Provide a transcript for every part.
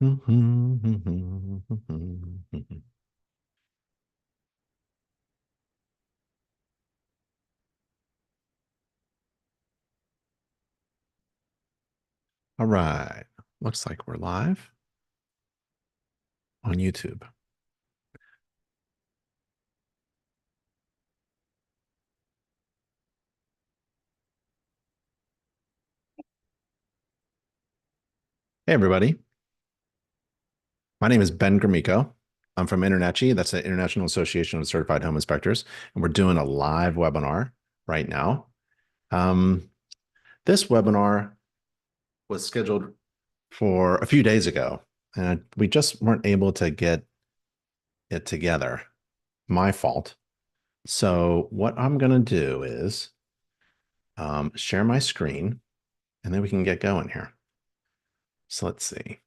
All right. Looks like we're live on YouTube. Hey, everybody. My name is Ben Gromicko. I'm from InterNACHI. That's the International Association of Certified Home Inspectors. And we're doing a live webinar right now. This webinar was scheduled for a few days ago, and we just weren't able to get it together. My fault. So what I'm going to do is share my screen, and then we can get going here. So let's see.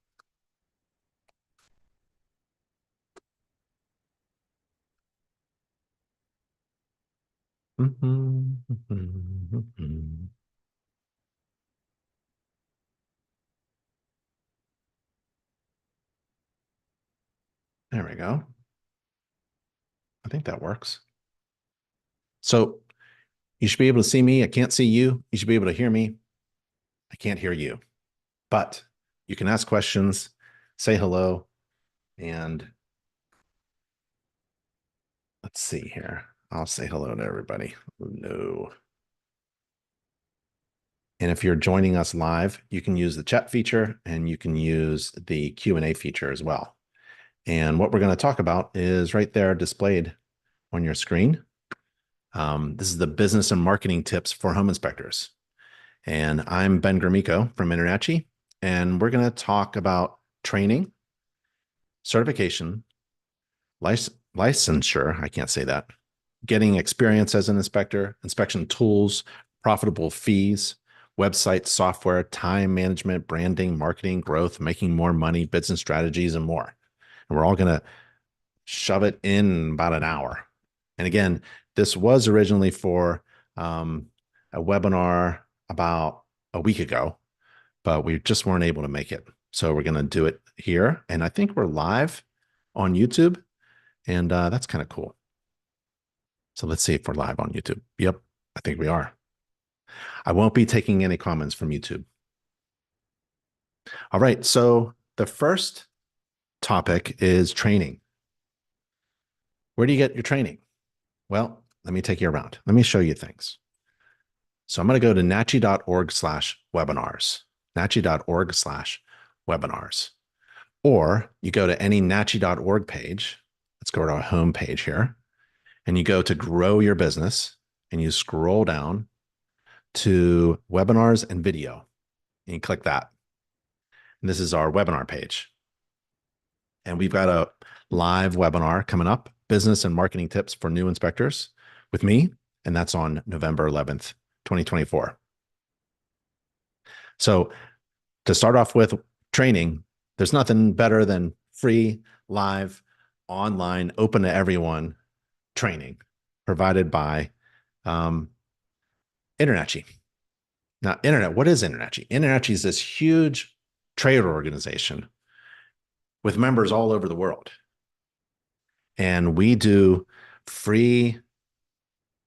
There we go. I think that works. So you should be able to see me. I can't see you. You should be able to hear me. I can't hear you. But you can ask questions, say hello, and let's see here. I'll say hello to everybody. Hello. And if you're joining us live, you can use the chat feature and you can use the Q&A feature as well. And what we're going to talk about is right there displayed on your screen. This is the business and marketing tips for home inspectors. And I'm Ben Gromicko from InterNACHI, and we're going to talk about training, certification, licensure, I can't say that, getting experience as an inspector, inspection tools, profitable fees, website software, time management, branding, marketing, growth, making more money, business strategies, and more. And we're all going to shove it in about an hour. And again, this was originally for a webinar about a week ago, but we just weren't able to make it. So we're going to do it here. And I think we're live on YouTube, and that's kind of cool. So let's see if we're live on YouTube. Yep, I think we are. I won't be taking any comments from YouTube. All right, so the first topic is training. Where do you get your training? Well, let me take you around. Let me show you things. So I'm going to go to nachi.org/webinars, nachi.org/webinars. Or you go to any nachi.org page. Let's go to our home page here. And you go to grow your business and you scroll down to webinars and video. And you click that. And this is our webinar page. And we've got a live webinar coming up, business and marketing tips for new inspectors with me. And that's on November 11th, 2024. So to start off with training, there's nothing better than free, live, online, open to everyone training provided by InterNACHI. Now, what is InterNACHI? InterNACHI is this huge trade organization with members all over the world. And we do free,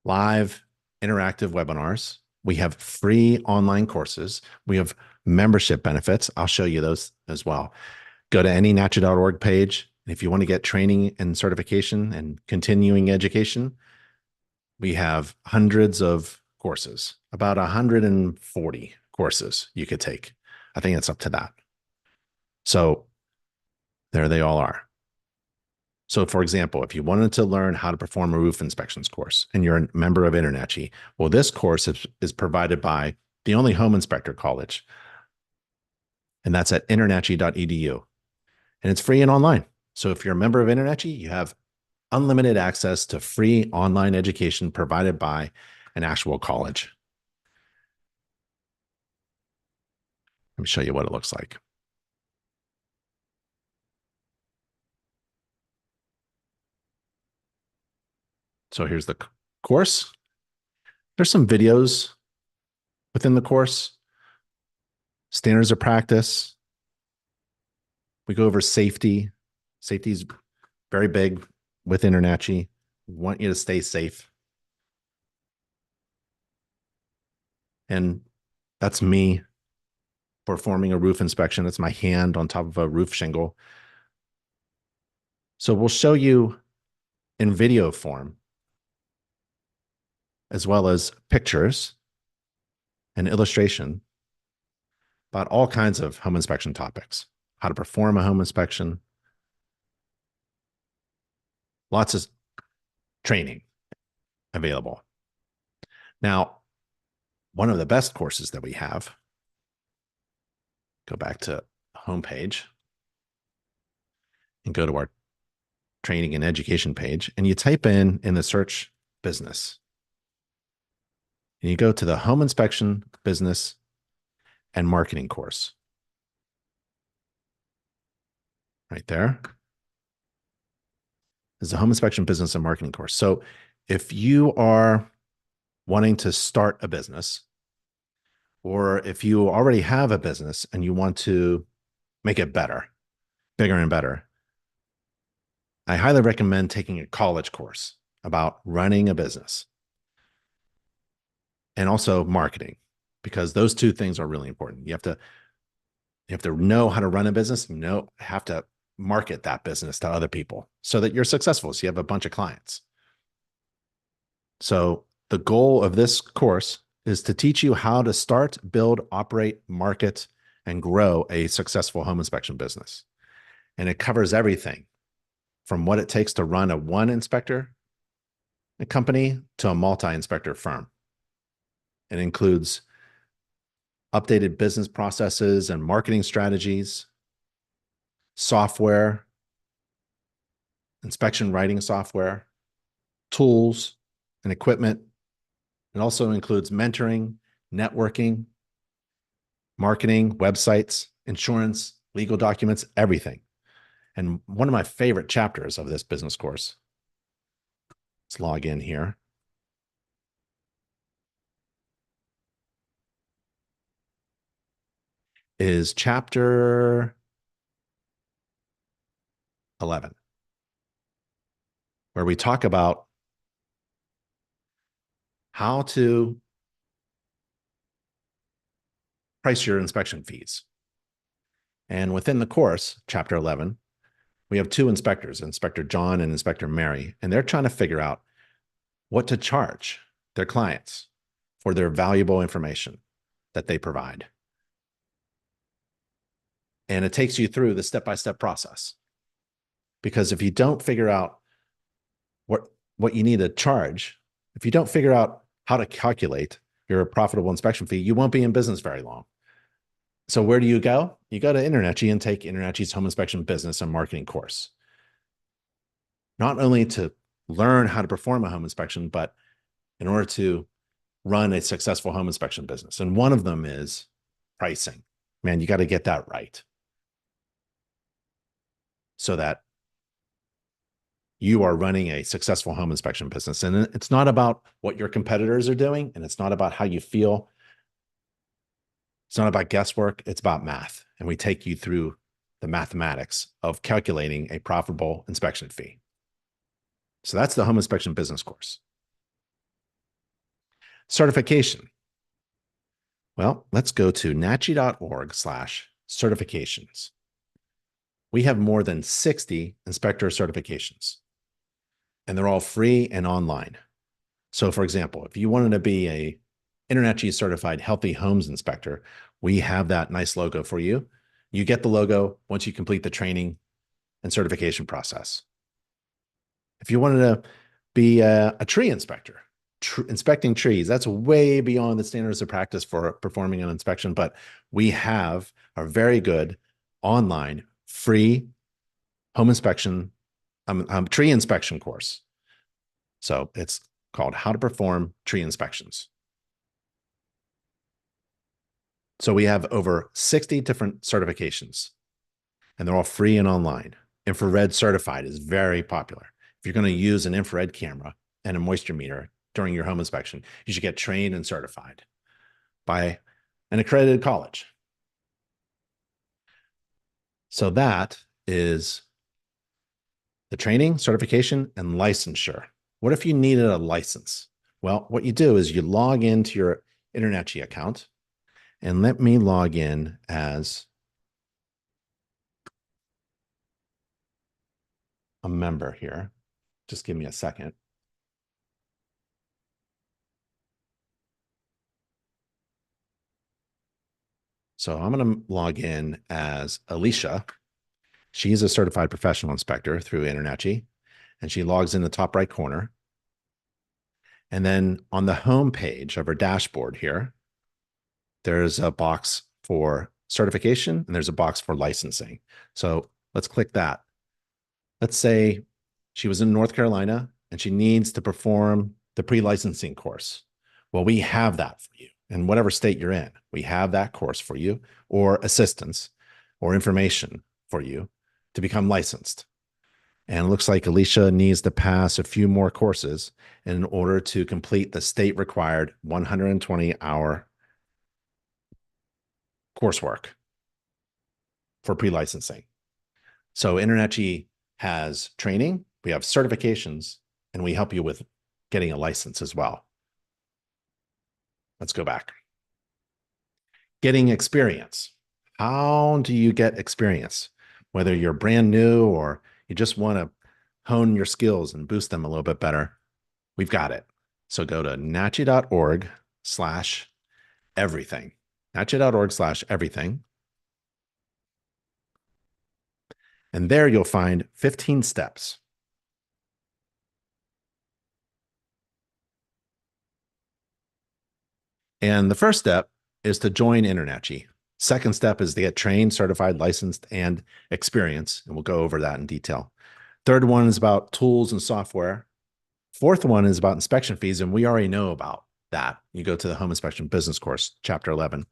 live, interactive webinars. We have free online courses. We have membership benefits. I'll show you those as well. Go to any nachi.org page. If you want to get training and certification and continuing education, we have hundreds of courses, about 140 courses you could take. I think it's up to that. So there they all are. So for example, if you wanted to learn how to perform a roof inspections course and you're a member of InterNACHI, well, this course is provided by the only home inspector college. And that's at internachi.edu. And it's free and online. So if you're a member of InterNACHI, you have unlimited access to free online education provided by an actual college. Let me show you what it looks like. So here's the course. There's some videos within the course, standards of practice. We go over safety. Safety is very big with InterNACHI. We want you to stay safe. And that's me performing a roof inspection. It's my hand on top of a roof shingle. So we'll show you in video form, as well as pictures and illustration about all kinds of home inspection topics, how to perform a home inspection, lots of training available. Now, one of the best courses that we have, go back to homepage and go to our training and education page, and you type in the search business. And you go to the home inspection business and marketing course. Right there is the home inspection business and marketing course. So if you are wanting to start a business, or if you already have a business and you want to make it better, bigger and better, I highly recommend taking a college course about running a business and also marketing, because those two things are really important. You have to know how to run a business, have to market that business to other people so that you're successful, so you have a bunch of clients. So the goal of this course is to teach you how to start, build, operate, market, and grow a successful home inspection business. And it covers everything from what it takes to run a one inspector company to a multi-inspector firm. It includes updated business processes and marketing strategies, software, inspection writing software, tools, and equipment. It also includes mentoring, networking, marketing, websites, insurance, legal documents, everything. And one of my favorite chapters of this business course, let's log in here, is chapter 11, where we talk about how to price your inspection fees. And within the course, chapter 11, we have two inspectors, Inspector John and Inspector Mary, and they're trying to figure out what to charge their clients for their valuable information that they provide. And it takes you through the step-by-step process. Because if you don't figure out what you need to charge, if you don't figure out how to calculate your profitable inspection fee, you won't be in business very long. So where do you go? You go to InterNACHI and take InterNACHI's home inspection business and marketing course. Not only to learn how to perform a home inspection, but in order to run a successful home inspection business. And one of them is pricing. Man, you got to get that right so that you are running a successful home inspection business. And it's not about what your competitors are doing, and it's not about how you feel. It's not about guesswork. It's about math. And we take you through the mathematics of calculating a profitable inspection fee. So that's the home inspection business course. Certification. Well, let's go to nachi.org/certifications. We have more than 60 inspector certifications, and they're all free and online. So for example, if you wanted to be a InterNACHI certified healthy homes inspector, we have that nice logo for you. You get the logo once you complete the training and certification process. If you wanted to be a tree inspector, inspecting trees, that's way beyond the standards of practice for performing an inspection, but we have a very good online free home inspection, tree inspection course. So it's called How to Perform Tree Inspections. So we have over 60 different certifications, and they're all free and online. Infrared certified is very popular. If you're going to use an infrared camera and a moisture meter during your home inspection, you should get trained and certified by an accredited college. So that is the training, certification, and licensure. What if you needed a license? Well, what you do is you log into your InterNACHI account, and let me log in as a member here. Just give me a second. So I'm going to log in as Alicia. She's a certified professional inspector through InterNACHI, and she logs in the top right corner. And then on the home page of her dashboard here, there's a box for certification and there's a box for licensing. So let's click that. Let's say she was in North Carolina and she needs to perform the pre-licensing course. Well, we have that for you. In whatever state you're in, we have that course for you, or assistance or information for you to become licensed. And it looks like Alicia needs to pass a few more courses in order to complete the state required 120-hour coursework for pre-licensing. So InterNACHI has training, we have certifications, and we help you with getting a license as well. Let's go back. Getting experience. How do you get experience? Whether you're brand new or you just want to hone your skills and boost them a little bit better, we've got it. So go to nachi.org/everything. nachi.org/everything. And there you'll find 15 steps. And the first step is to join InterNACHI. Second step is to get trained, certified, licensed, and experience. And we'll go over that in detail. Third one is about tools and software. Fourth one is about inspection fees. And we already know about that. You go to the home inspection business course, chapter 11.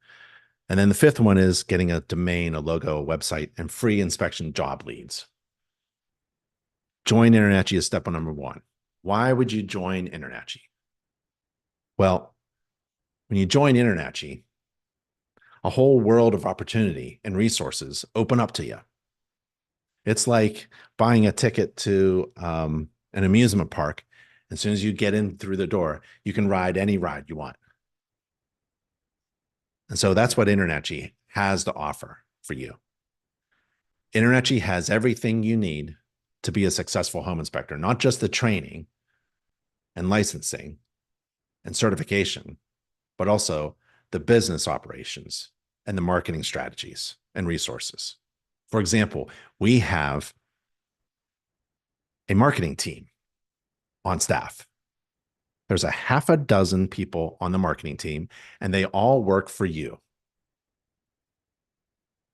And then the fifth one is getting a domain, a logo, a website, and free inspection job leads. Join InterNACHI is step number one. Why would you join InterNACHI? Well, when you join InterNACHI, a whole world of opportunity and resources open up to you. It's like buying a ticket to an amusement park. As soon as you get in through the door, you can ride any ride you want. And so that's what InterNACHI has to offer for you. InterNACHI has everything you need to be a successful home inspector, not just the training and licensing and certification, but also the business operations and the marketing strategies and resources. For example, we have a marketing team on staff. There's a half a dozen people on the marketing team, and they all work for you.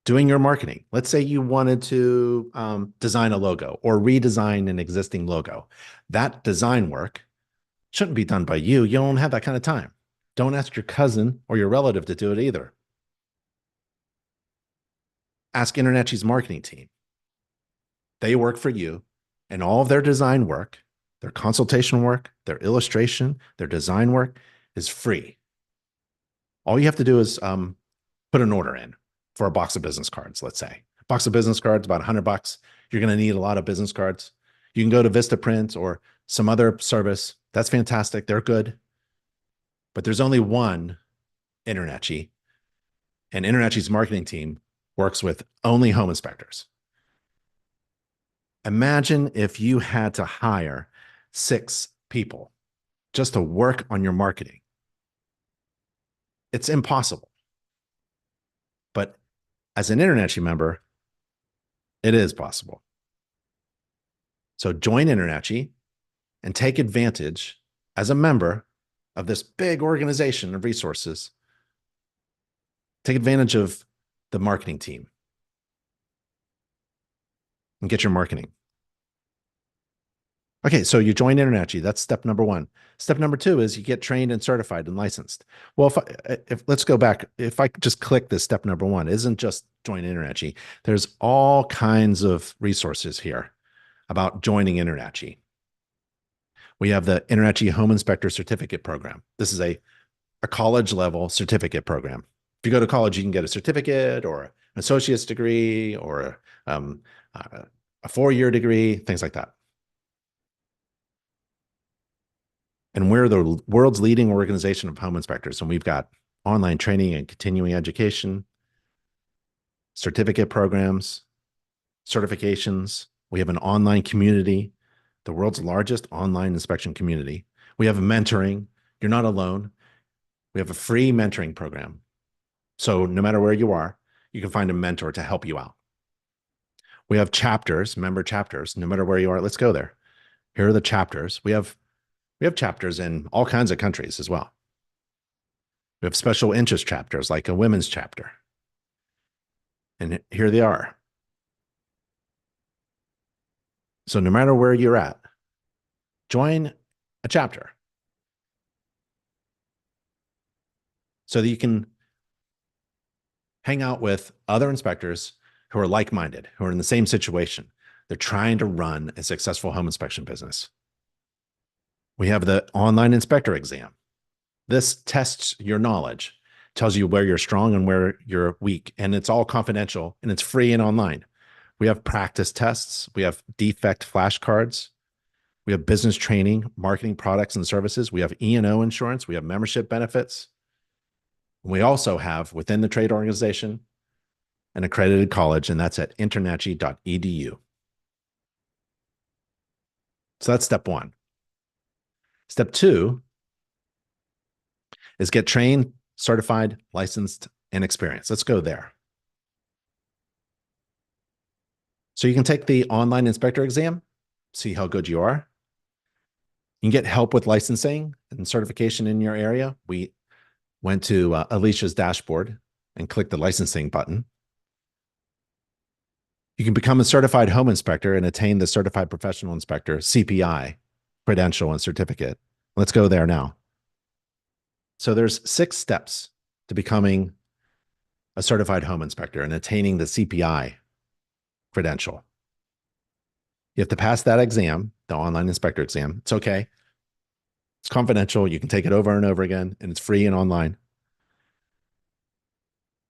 Doing your marketing. Let's say you wanted to design a logo or redesign an existing logo. That design work shouldn't be done by you. You don't have that kind of time. Don't ask your cousin or your relative to do it either. Ask InterNACHI's marketing team. They work for you, and all of their design work, their consultation work, their illustration, their design work is free. All you have to do is put an order in for a box of business cards, let's say. A box of business cards, about $100. You're going to need a lot of business cards. You can go to Vistaprint or some other service. That's fantastic. They're good. But there's only one InterNACHI, and InterNACHI's marketing team works with only home inspectors. Imagine if you had to hire 6 people just to work on your marketing. It's impossible. But as an InterNACHI member, it is possible. So join InterNACHI and take advantage as a member of this big organization of resources. Take advantage of the marketing team and get your marketing. Okay, so you join InterNACHI. That's step number one. Step number two is you get trained and certified and licensed. Well, if let's go back. If I just click this step number one, it isn't just join InterNACHI. There's all kinds of resources here about joining InterNACHI. We have the InterNACHI Home Inspector Certificate Program. This is a college level certificate program. If you go to college, you can get a certificate or an associate's degree or um, a 4-year degree, things like that. And we're the world's leading organization of home inspectors. And we've got online training and continuing education, certificate programs, certifications. We have an online community, the world's largest online inspection community. We have mentoring. You're not alone. We have a free mentoring program. So no matter where you are, you can find a mentor to help you out. We have chapters, member chapters, no matter where you are. Let's go there. Here are the chapters. We have chapters in all kinds of countries as well. We have special interest chapters like a women's chapter. And here they are. So no matter where you're at, join a chapter so that you can hang out with other inspectors who are like-minded, who are in the same situation. They're trying to run a successful home inspection business. We have the online inspector exam. This tests your knowledge, tells you where you're strong and where you're weak, and it's all confidential and it's free and online. We have practice tests. We have defect flashcards. We have business training, marketing products and services. We have E&O insurance. We have membership benefits. We also have, within the trade organization, an accredited college, and that's at InterNACHI.edu. So that's step one. Step two is get trained, certified, licensed, and experienced. Let's go there. So you can take the online inspector exam, see how good you are. You can get help with licensing and certification in your area. We went to Alicia's dashboard and clicked the licensing button. You can become a certified home inspector and attain the Certified Professional Inspector, CPI, credential and certificate. Let's go there now. So there's 6 steps to becoming a certified home inspector and attaining the CPI credential. You have to pass that exam, the online inspector exam. It's okay. It's confidential. You can take it over and over again, and it's free and online.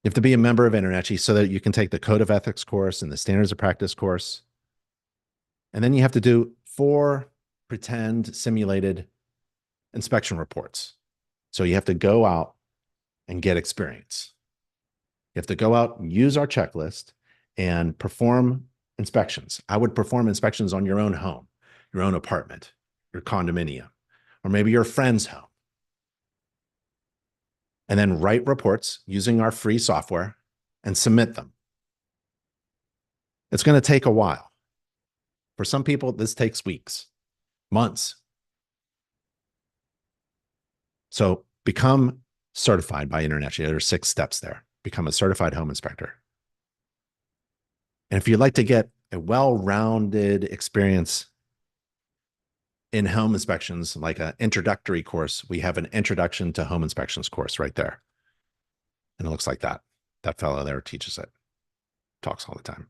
You have to be a member of InterNACHI so that you can take the Code of Ethics course and the Standards of Practice course. And then you have to do 4 pretend simulated inspection reports. So you have to go out and get experience. You have to go out and use our checklist and perform inspections. I would perform inspections on your own home, your own apartment, your condominium, or maybe your friend's home. And then write reports using our free software and submit them. It's going to take a while. For some people, this takes weeks, months. So become certified by InterNACHI. There are 6 steps there. Become a certified home inspector. And if you'd like to get a well-rounded experience in home inspections, like an introductory course, we have an Introduction to Home Inspections course right there. And it looks like that. That fellow there teaches it, talks all the time.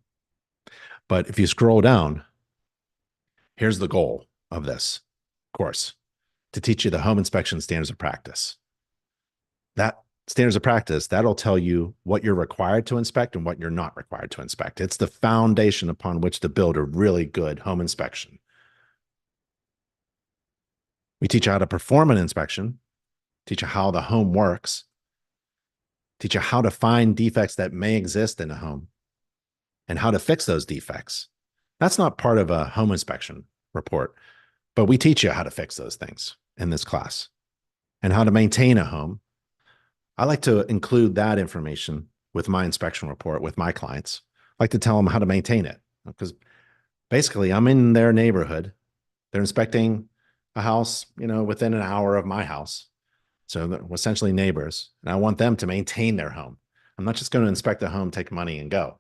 But if you scroll down, here's the goal of this course: to teach you the home inspection standards of practice. That standards of practice, that'll tell you what you're required to inspect and what you're not required to inspect. It's the foundation upon which to build a really good home inspection. We teach you how to perform an inspection, teach you how the home works, teach you how to find defects that may exist in a home and how to fix those defects. That's not part of a home inspection report, but we teach you how to fix those things in this class and how to maintain a home. I like to include that information with my inspection report with my clients. I like to tell them how to maintain it, because basically I'm in their neighborhood. They're inspecting a house, within an hour of my house. So they're essentially neighbors, and I want them to maintain their home. I'm not just going to inspect the home, take money and go.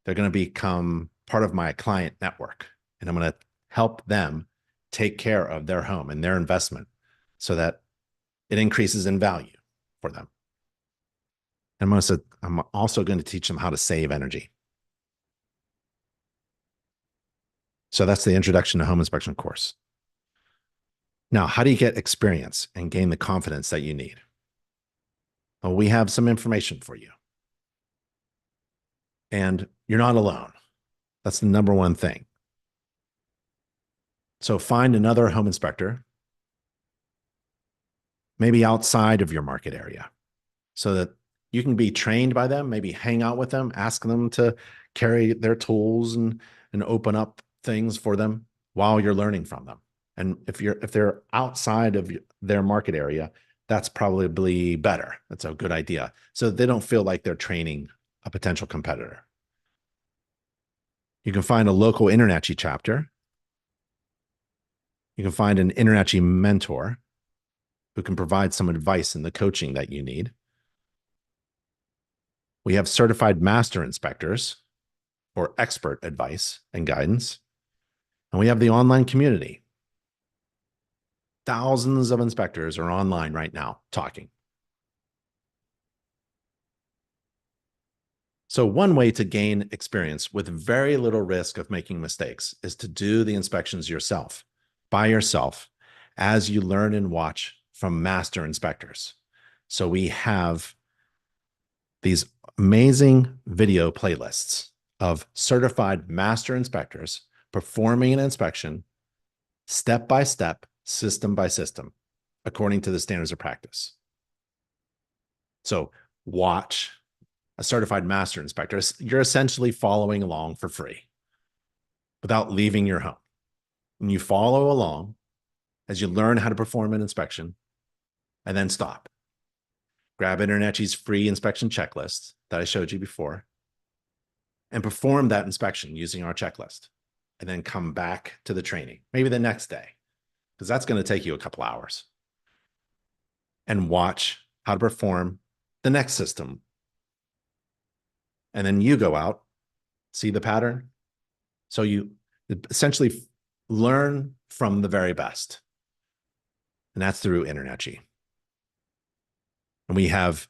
They're going to become part of my client network, and I'm going to help them take care of their home and their investment so that it increases in value for them. And I'm also going to teach them how to save energy. So that's the Introduction to Home Inspection course. Now, how do you get experience and gain the confidence that you need? Well, we have some information for you. And you're not alone. That's the number one thing. So find another home inspector, maybe outside of your market area, so that you can be trained by them, maybe hang out with them, ask them to carry their tools and open up things for them while you're learning from them. And if they're outside of their market area, that's probably better. That's a good idea. So they don't feel like they're training a potential competitor. You can find a local InterNACHI chapter. You can find an InterNACHI mentor who can provide some advice and the coaching that you need. We have certified master inspectors for expert advice and guidance. And we have the online community. Thousands of inspectors are online right now talking. So one way to gain experience with very little risk of making mistakes is to do the inspections yourself, by yourself, as you learn and watch from master inspectors. So we have these amazing video playlists of certified master inspectors performing an inspection step by step, system by system, according to the standards of practice. So watch a certified master inspector. You're essentially following along for free without leaving your home. And you follow along as you learn how to perform an inspection and then stop. Grab InterNACHI's free inspection checklist that I showed you before and perform that inspection using our checklist, and then come back to the training, maybe the next day, because that's going to take you a couple hours, and watch how to perform the next system. And then you go out, see the pattern. So you essentially learn from the very best. And that's through InterNACHI. And we have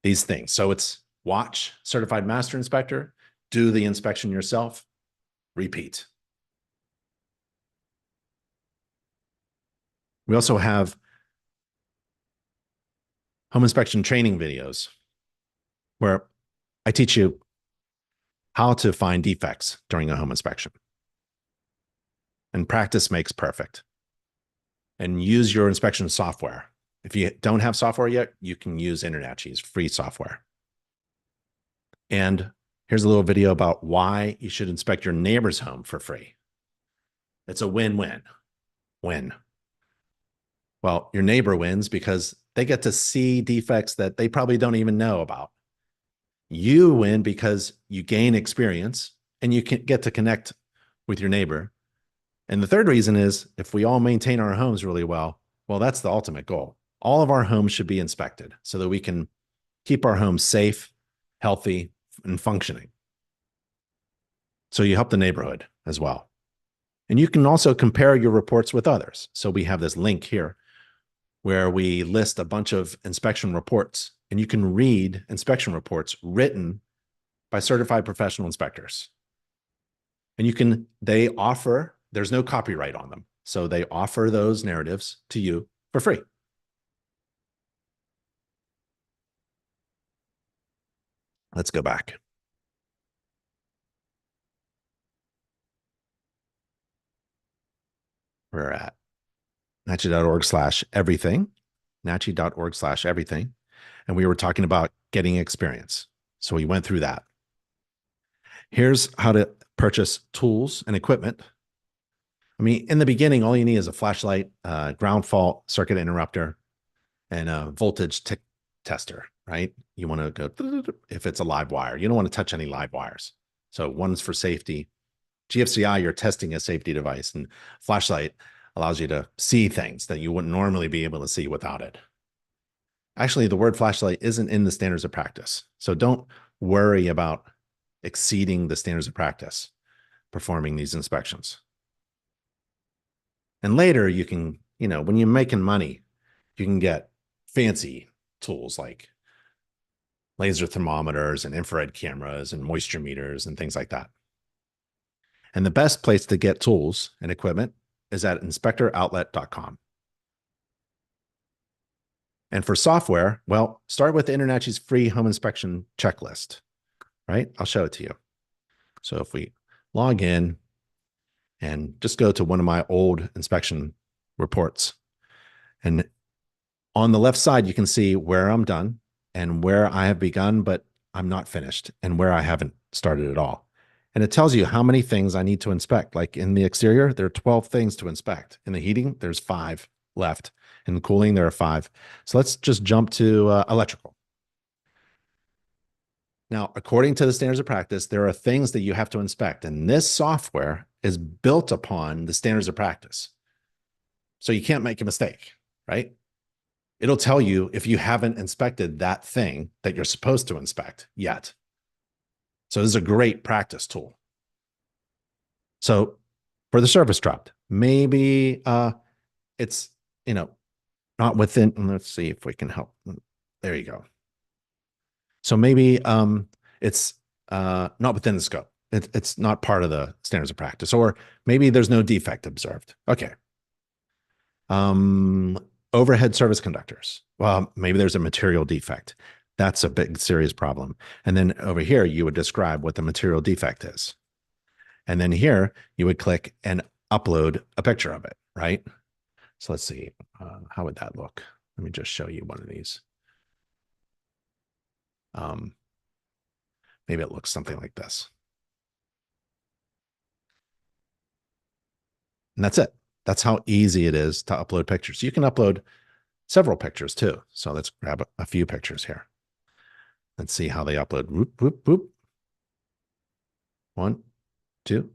these things. So it's watch certified master inspector, do the inspection yourself, repeat. We also have home inspection training videos where I teach you how to find defects during a home inspection. And practice makes perfect. And use your inspection software. If you don't have software yet, you can use InterNACHI's free software. And here's a little video about why you should inspect your neighbor's home for free. It's a win-win. Win. Well, your neighbor wins because they get to see defects that they probably don't even know about. You win because you gain experience and you can get to connect with your neighbor. And the third reason is if we all maintain our homes really well, that's the ultimate goal. All of our homes should be inspected so that we can keep our homes safe, healthy, and functioning. So you help the neighborhood as well. And you can also compare your reports with others. So we have this link here where we list a bunch of inspection reports, and you can read inspection reports written by certified professional inspectors. And there's no copyright on them. So they offer those narratives to you for free. Let's go back. We're at nachi.org/everything, nachi.org/everything. And we were talking about getting experience. So we went through that. Here's how to purchase tools and equipment. I mean, in the beginning, all you need is a flashlight, ground fault circuit interrupter, and a voltage tester, right? You want to go if it's a live wire. You don't want to touch any live wires. So one's for safety. GFCI, you're testing a safety device, and flashlight allows you to see things that you wouldn't normally be able to see without it. Actually, the word flashlight isn't in the standards of practice. So don't worry about exceeding the standards of practice performing these inspections. And later you can, when you're making money, you can get fancy tools like laser thermometers and infrared cameras and moisture meters and things like that. And the best place to get tools and equipment is at inspectoroutlet.com. And for software, start with InterNACHI's free home inspection checklist, right? I'll show it to you. So if we log in, and just go to one of my old inspection reports. And on the left side, you can see where I'm done and where I have begun, but I'm not finished, and where I haven't started at all. And it tells you how many things I need to inspect. Like in the exterior, there are 12 things to inspect. In the heating, there's 5 left. In the cooling, there are 5. So let's just jump to electrical. Now, according to the standards of practice, there are things that you have to inspect, and this software is built upon the standards of practice. So you can't make a mistake, right? It'll tell you if you haven't inspected that thing that you're supposed to inspect yet. So this is a great practice tool. So for the service dropped, maybe it's, not within, let's see if we can help. There you go. So maybe it's not within the scope. It's not part of the standards of practice, or maybe there's no defect observed. Okay. Overhead service conductors. Well, maybe there's a material defect. That's a big, serious problem. And then over here, you would describe what the material defect is. And then here, you would click and upload a picture of it, right? So let's see, how would that look? Let me just show you one of these. Maybe it looks something like this. And that's it. That's how easy it is to upload pictures. You can upload several pictures too. So let's grab a few pictures here. Let's see how they upload. Whoop, whoop, whoop. 1, 2,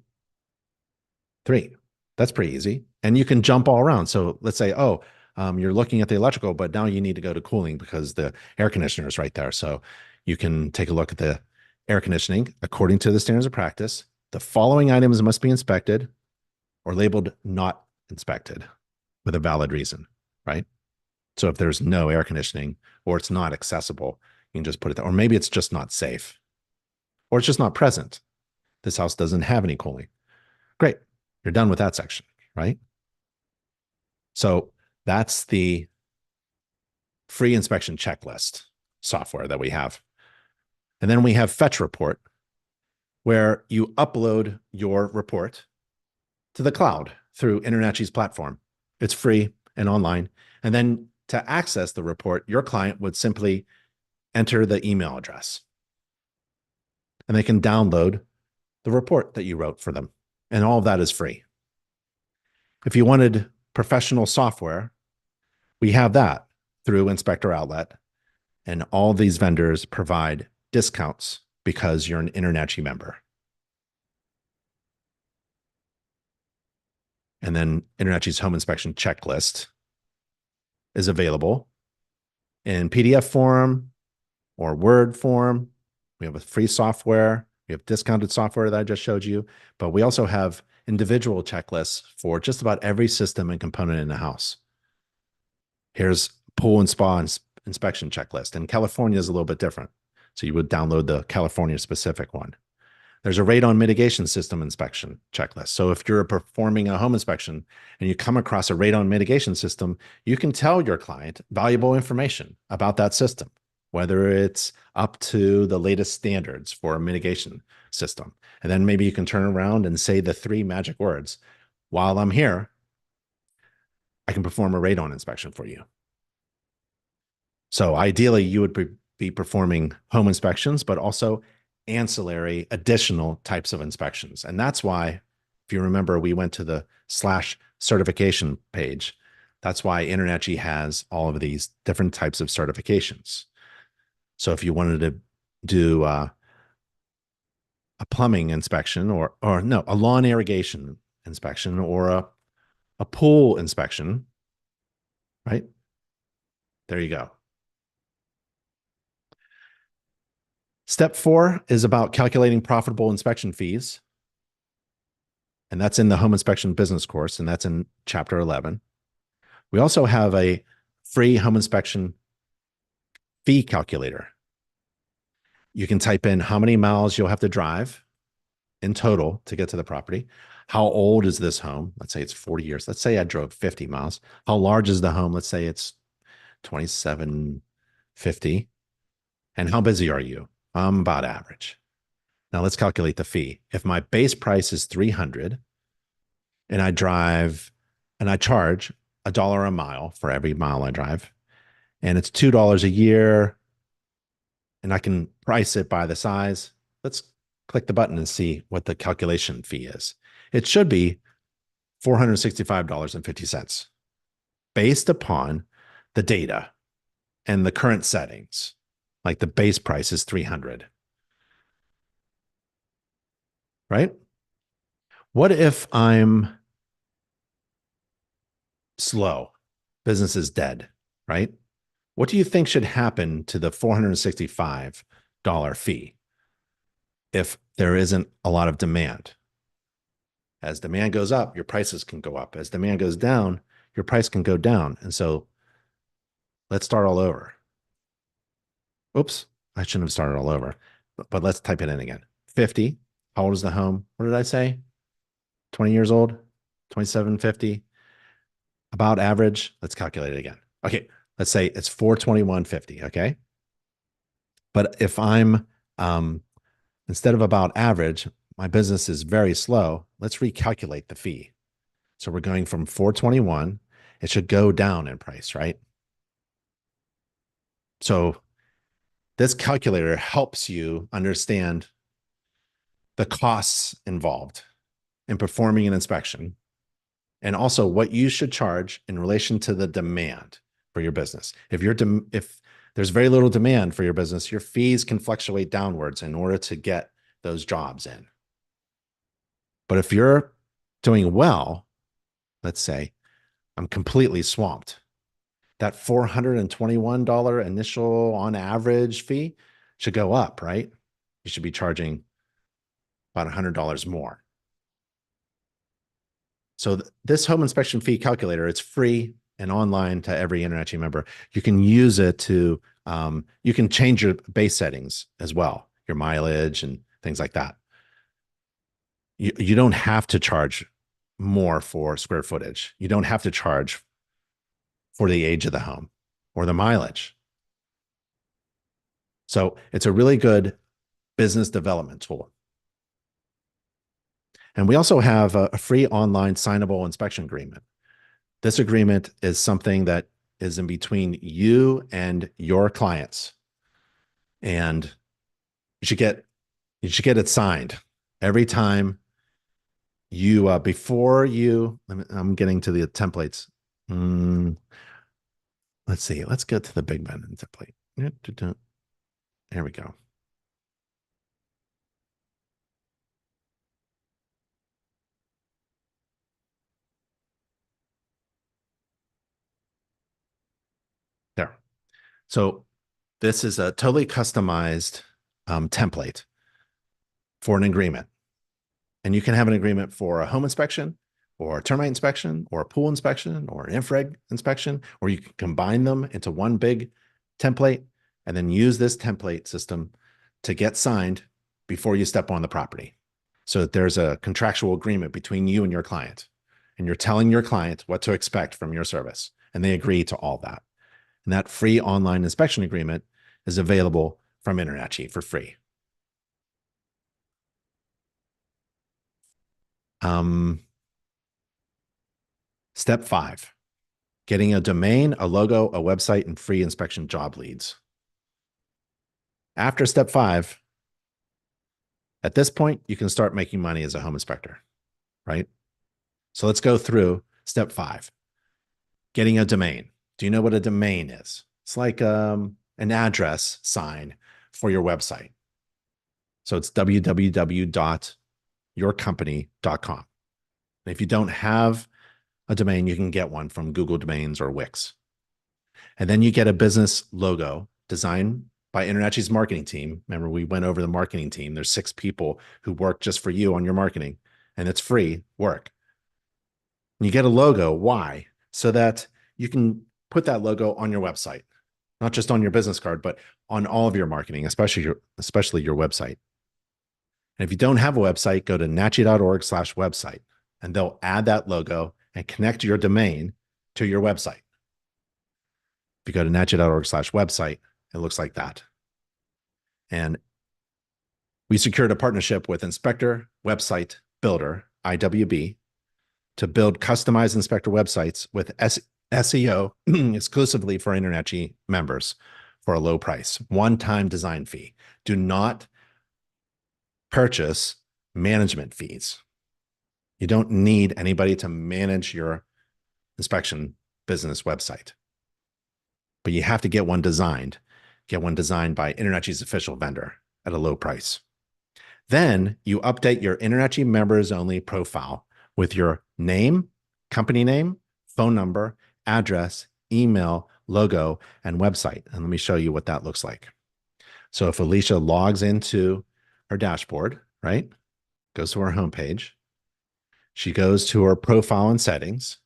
3. That's pretty easy. And you can jump all around. So let's say, oh, you're looking at the electrical, but now you need to go to cooling because the air conditioner is right there. So you can take a look at the air conditioning according to the standards of practice. The following items must be inspected or labeled not inspected with a valid reason, right? So if there's no air conditioning or it's not accessible, you can just put it there. Or maybe it's just not safe, or it's just not present. This house doesn't have any cooling. Great. You're done with that section, right? So that's the free inspection checklist software that we have. And then we have Fetch Report, where you upload your report to the cloud through InterNACHI's platform. It's free and online. And then to access the report, your client would simply enter the email address, and they can download the report that you wrote for them. And all of that is free. If you wanted professional software, we have that through Inspector Outlet. And all these vendors provide discounts because you're an InterNACHI member. And then InterNACHI's home inspection checklist is available in PDF form or Word form. We have a free software. We have discounted software that I just showed you, but we also have individual checklists for just about every system and component in the house. Here's pool and spa inspection checklist, and California is a little bit different. So you would download the California specific one. There's a radon mitigation system inspection checklist. So if you're performing a home inspection and you come across a radon mitigation system, you can tell your client valuable information about that system, whether it's up to the latest standards for a mitigation system. And then maybe you can turn around and say the 3 magic words: while I'm here, I can perform a radon inspection for you. So ideally, you would be performing home inspections, but also ancillary additional types of inspections. And that's why, if you remember, we went to the /certification page. That's why InterNACHI has all of these different types of certifications. So if you wanted to do a plumbing inspection, or no, a lawn irrigation inspection, or a pool inspection, right? There you go. Step 4 is about calculating profitable inspection fees. And that's in the home inspection business course, and that's in chapter 11. We also have a free home inspection fee calculator. You can type in how many miles you'll have to drive in total to get to the property. How old is this home? Let's say it's 40 years. Let's say I drove 50 miles. How large is the home? Let's say it's 2750. And how busy are you? I'm about average. Now let's calculate the fee. If my base price is 300 and I charge $1 a mile for every mile I drive, and it's $2 a year, and I can price it by the size, let's click the button and see what the calculation fee is. It should be $465.50 based upon the data and the current settings. Like the base price is 300, right? What if I'm slow? Business is dead, right? What do you think should happen to the $465 fee if there isn't a lot of demand? As demand goes up, your prices can go up. As demand goes down, your price can go down. And so let's start all over. Oops, I shouldn't have started all over, but let's type it in again. 50. How old is the home? What did I say? 20 years old, 2750. About average. Let's calculate it again. Okay, let's say it's 421.50. Okay. But if I'm, instead of about average, my business is very slow, let's recalculate the fee. So we're going from 421. It should go down in price, right? So this calculator helps you understand the costs involved in performing an inspection, and also what you should charge in relation to the demand for your business. If there's very little demand for your business, your fees can fluctuate downwards in order to get those jobs in. But if you're doing well, let's say I'm completely swamped, that $421 initial on average fee should go up, right? You should be charging about $100 more. So this home inspection fee calculator, it's free and online to every InterNACHI member. You can use it to, you can change your base settings as well, your mileage and things like that. You don't have to charge more for square footage. You don't have to charge for the age of the home or the mileage. So it's a really good business development tool. And we also have a free online signable inspection agreement. This agreement is something that is in between you and your clients. And you should get it signed every time you, I'm getting to the templates. Let's see, let's get to the big button template. There we go. There. So this is a totally customized template for an agreement. And you can have an agreement for a home inspection or a termite inspection or a pool inspection or an infrared inspection, or you can combine them into one big template and then use this template system to get signed before you step on the property. So that there's a contractual agreement between you and your client, and you're telling your client what to expect from your service, and they agree to all that. And that free online inspection agreement is available from InterNACHI for free. Step 5, getting a domain, a logo, a website, and free inspection job leads. After step 5, at this point, you can start making money as a home inspector, right? So let's go through step 5, getting a domain. Do you know what a domain is? It's like an address sign for your website. So it's www.yourcompany.com. And if you don't have a domain, you can get one from Google Domains or Wix. And then you get a business logo designed by InterNACHI's marketing team. Remember, we went over the marketing team. There's 6 people who work just for you on your marketing, and it's free work. And you get a logo. Why? So that you can put that logo on your website, not just on your business card, but on all of your marketing, especially your website. And if you don't have a website, go to nachi.org/website, and they'll add that logo and connect your domain to your website. If you go to nachi.org/website, it looks like that. And We secured a partnership with Inspector Website Builder, IWB, to build customized inspector websites with SEO exclusively for InterNACHI members for a low price, one-time design fee. Do not purchase management fees. You don't need anybody to manage your inspection business website, but you have to get one designed. Get one designed by InterNACHI's official vendor at a low price. Then you update your InterNACHI members only profile with your name, company name, phone number, address, email, logo, and website. And let me show you what that looks like. So if Alicia logs into her dashboard, right, goes to her homepage, she goes to her profile and settings,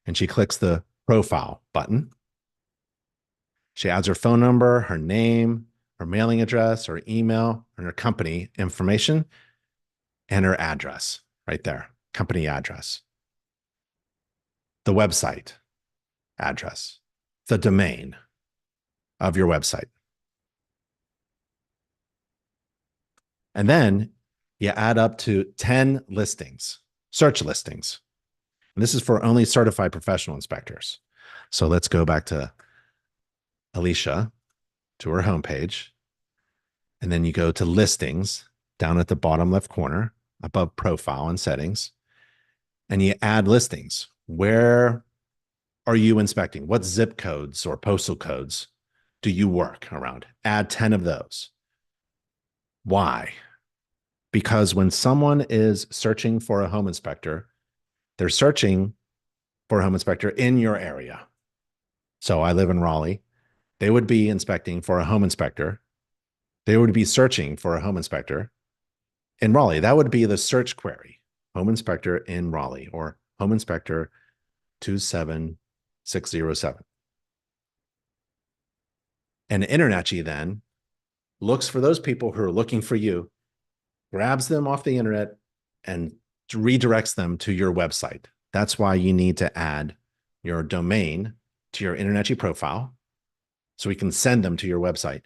and she clicks the profile button. She adds her phone number, her name, her mailing address, her email, and her company information, and her address right there, company address, the website address, the domain of your website. And then you add up to 10 listings, search listings. And this is for only certified professional inspectors. So let's go back to Alicia, to her homepage. And then you go to listings down at the bottom left corner above profile and settings. And you add listings. Where are you inspecting? What zip codes or postal codes do you work around? Add 10 of those. Why? Because when someone is searching for a home inspector, they're searching for a home inspector in your area. So I live in Raleigh. They would be inspecting for a home inspector. They would be searching for a home inspector in Raleigh. That would be the search query, home inspector in Raleigh or home inspector 27607. And InterNACHI then looks for those people who are looking for you, grabs them off the internet, and redirects them to your website. That's why you need to add your domain to your InterNACHI profile so we can send them to your website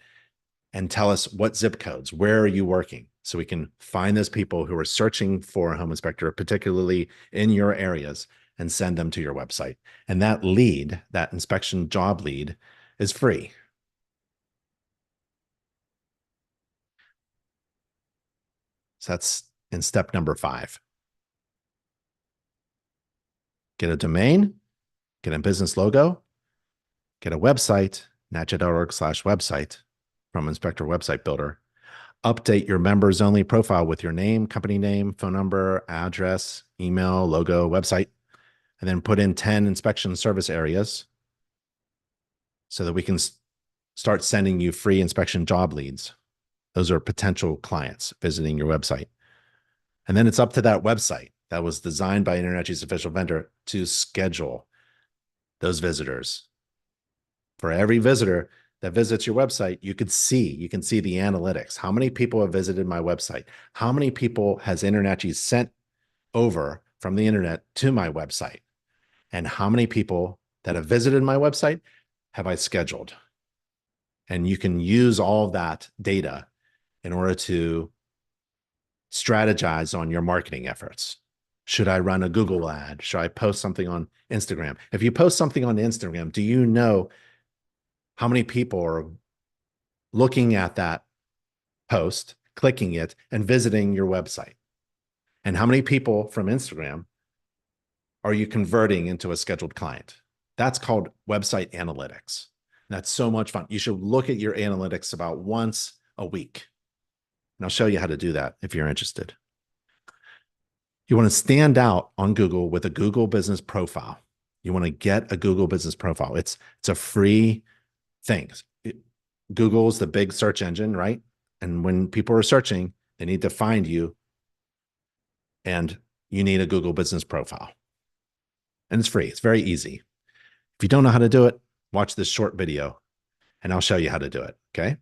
and tell us what zip codes, where are you working? So we can find those people who are searching for a home inspector, particularly in your areas, and send them to your website. And that lead, that inspection job lead, is free. So that's in step number 5. Get a domain, get a business logo, get a website, nachi.org/website from Inspector Website Builder. Update your members only profile with your name, company name, phone number, address, email, logo, website, and then put in 10 inspection service areas so that we can start sending you free inspection job leads. Those are potential clients visiting your website. And then it's up to that website that was designed by InterNACHI's official vendor to schedule those visitors. For every visitor that visits your website, you can see the analytics. How many people have visited my website? How many people has InterNACHI sent over from the internet to my website? And how many people that have visited my website have I scheduled? And you can use all of that data in order to strategize on your marketing efforts. Should I run a Google ad? Should I post something on Instagram? If you post something on Instagram, do you know how many people are looking at that post, clicking it, and visiting your website? And how many people from Instagram are you converting into a scheduled client? That's called website analytics. That's so much fun. You should look at your analytics about once a week. And I'll show you how to do that if you're interested. You want to stand out on Google with a Google Business Profile. You want to get a Google Business Profile. It's a free thing. Google is the big search engine, right? And when people are searching, they need to find you, and you need a Google Business Profile. And it's free. It's very easy. If you don't know how to do it, watch this short video, and I'll show you how to do it, okay?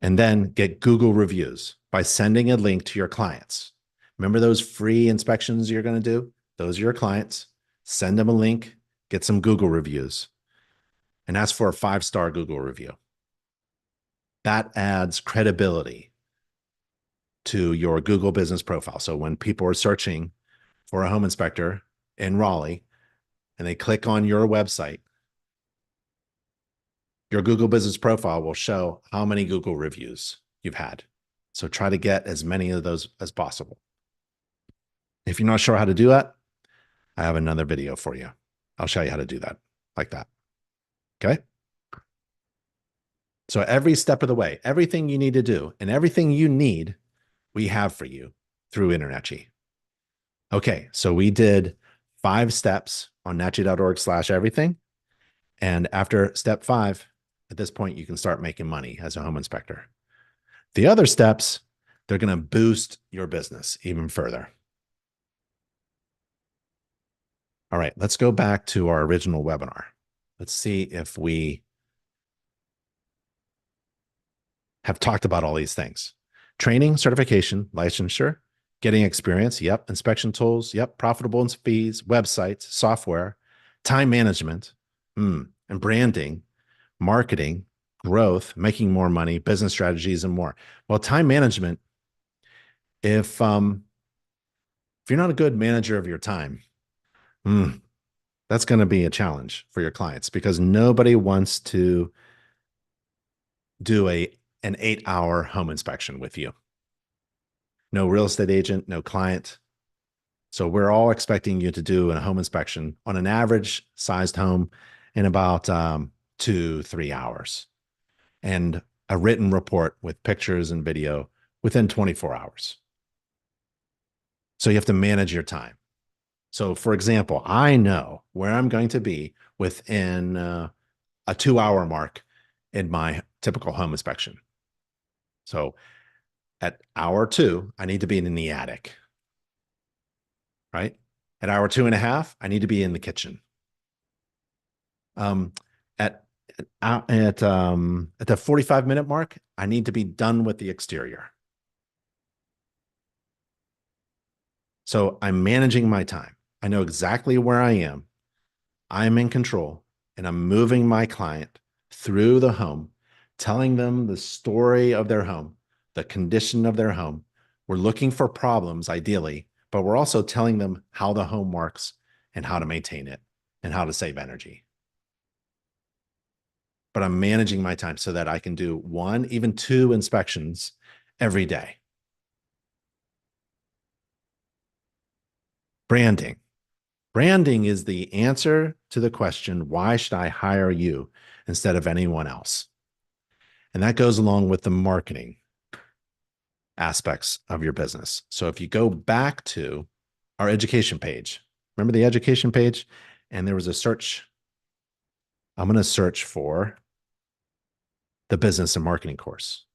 And then get Google reviews by sending a link to your clients. Remember those free inspections you're going to do? Those are your clients. Send them a link, get some Google reviews, and ask for a 5-star Google review. That adds credibility to your Google business profile. So when people are searching for a home inspector in Raleigh and they click on your website, your Google business profile will show how many Google reviews you've had. So try to get as many of those as possible. If you're not sure how to do that, I have another video for you. I'll show you how to do that like that. Okay. So every step of the way, everything you need to do and everything you need, we have for you through InterNACHI. Okay. So we did 5 steps on nachi.org/everything. And after step 5, at this point, you can start making money as a home inspector. The other steps, they're going to boost your business even further. All right, let's go back to our original webinar. Let's see if we have talked about all these things. Training, certification, licensure, getting experience, yep. Inspection tools, yep. Profitable fees, websites, software, time management, and branding, marketing, growth, making more money, business strategies, and more. Well, time management, if you're not a good manager of your time, that's going to be a challenge for your clients because nobody wants to do an 8-hour home inspection with you. No real estate agent, no client. So we're all expecting you to do a home inspection on an average sized home in about 2-3 hours, and a written report with pictures and video within 24 hours. So you have to manage your time. So for example, I know where I'm going to be within a 2-hour mark in my typical home inspection. So at hour 2, I need to be in the attic, right? At hour 2.5, I need to be in the kitchen. At the 45-minute mark, I need to be done with the exterior. So I'm managing my time. I know exactly where I am. I'm in control, and I'm moving my client through the home, telling them the story of their home, the condition of their home. We're looking for problems, ideally, but we're also telling them how the home works and how to maintain it and how to save energy. But I'm managing my time so that I can do 1, even 2 inspections every day. Branding. Branding is the answer to the question, why should I hire you instead of anyone else? And that goes along with the marketing aspects of your business. So if you go back to our education page, remember the education page? And there was a search. I'm going to search for the business and marketing course.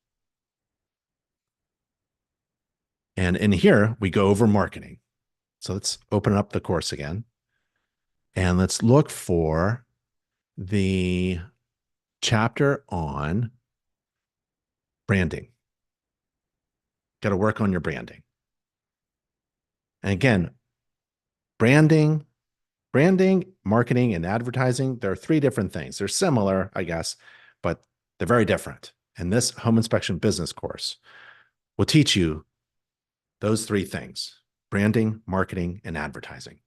And in here, we go over marketing. So let's open up the course again. And let's look for the chapter on branding. Got to work on your branding. And again, branding, marketing, and advertising, there are 3 different things. They're similar, I guess, but they're very different. And this home inspection business course will teach you those 3 things: branding, marketing, and advertising.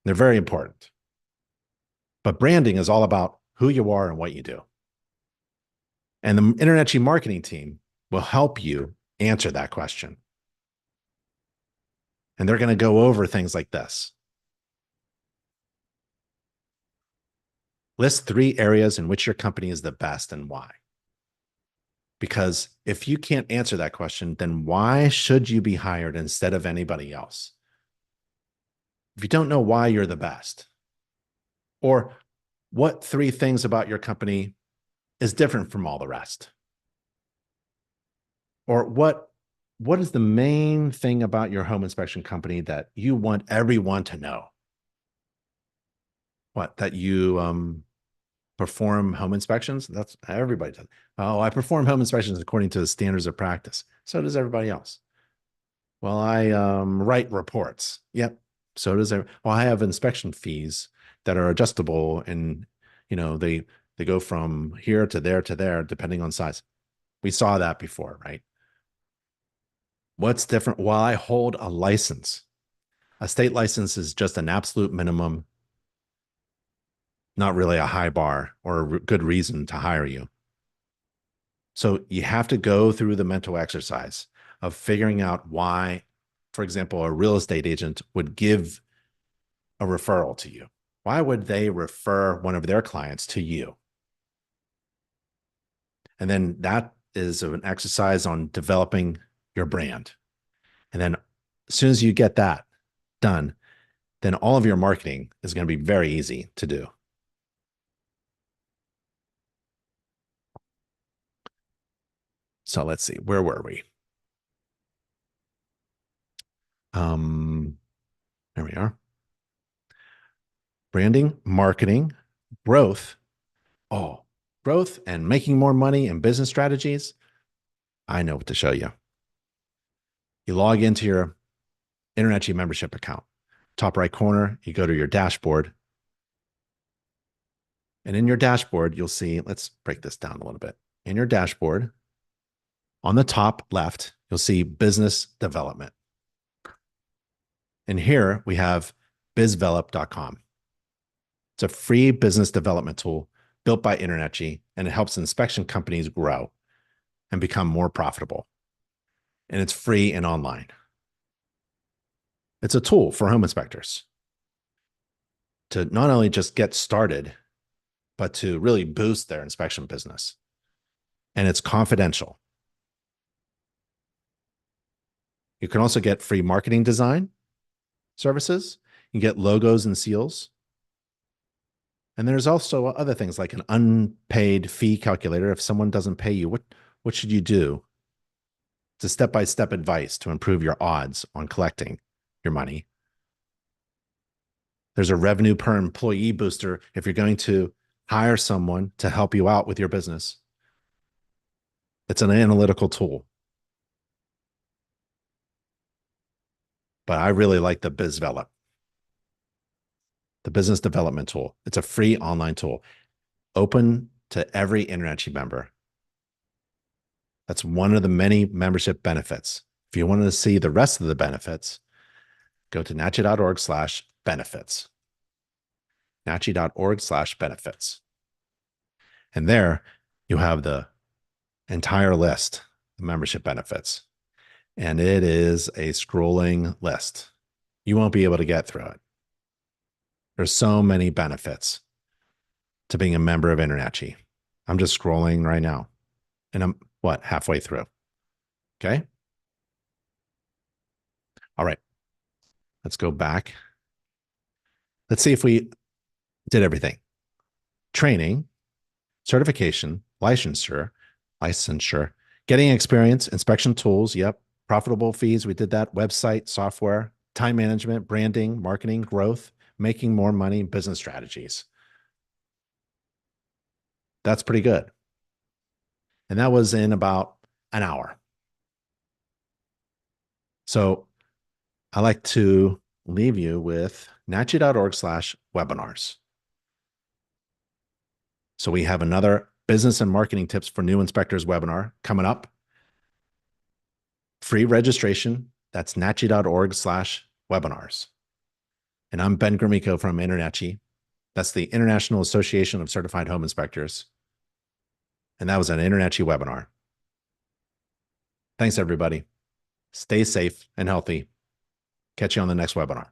They're very important. But branding is all about who you are and what you do. And the InterNACHI marketing team will help you answer that question. And they're going to go over things like this. List 3 areas in which your company is the best and why. Because if you can't answer that question, then why should you be hired instead of anybody else? If you don't know why you're the best, or what 3 things about your company is different from all the rest, or what is the main thing about your home inspection company that you want everyone to know? What, that you perform home inspections? That's everybody does. Oh, I perform home inspections according to the standards of practice. So does everybody else. Well, I write reports. Yep. So does everybody. Well, I have inspection fees that are adjustable, and they They go from here to there, depending on size. We saw that before, right? What's different? Well, I hold a license. A state license is just an absolute minimum, not really a high bar or a good reason to hire you. So you have to go through the mental exercise of figuring out why, for example, a real estate agent would give a referral to you. Why would they refer one of their clients to you? And then that is an exercise on developing your brand. And then as soon as you get that done, then all of your marketing is going to be very easy to do. So let's see, where were we? There we are. Branding, marketing, growth. Oh, growth and making more money and business strategies. I know what to show you. You log into your InterNACHI membership account. Top right corner, you go to your dashboard. And in your dashboard, you'll see, let's break this down a little bit. In your dashboard, on the top left, you'll see business development. And here we have bizvelop.com. It's a free business development tool built by InterNACHI, and it helps inspection companies grow and become more profitable. And it's free and online. It's a tool for home inspectors to not only just get started, but to really boost their inspection business. And it's confidential. You can also get free marketing design services. You get logos and seals. And there's also other things like an unpaid fee calculator. If someone doesn't pay you, what should you do? It's a step-by-step advice to improve your odds on collecting your money. There's a revenue per employee booster if you're going to hire someone to help you out with your business. It's an analytical tool. But I really like the BizDevelop, the business development tool. It's a free online tool, open to every InterNACHI member. That's one of the many membership benefits. If you want to see the rest of the benefits, go to nachi.org/benefits. nachi.org/benefits. And there you have the entire list of membership benefits. And it is a scrolling list. You won't be able to get through it. There's so many benefits to being a member of InterNACHI. I'm just scrolling right now. And I'm, halfway through. Okay. All right. Let's go back. Let's see if we did everything. Training, certification, licensure, getting experience, inspection tools. Yep. Profitable fees. We did that. Website, software, time management, branding, marketing, growth, making more money, business strategies. That's pretty good. And that was in about an hour. So I like to leave you with nachi.org/webinars. So we have another business and marketing tips for new inspectors webinar coming up. Free registration. That's nachi.org/webinars. And I'm Ben Gromicko from InterNACHI. That's the International Association of Certified Home Inspectors. And that was an InterNACHI webinar. Thanks, everybody. Stay safe and healthy. Catch you on the next webinar.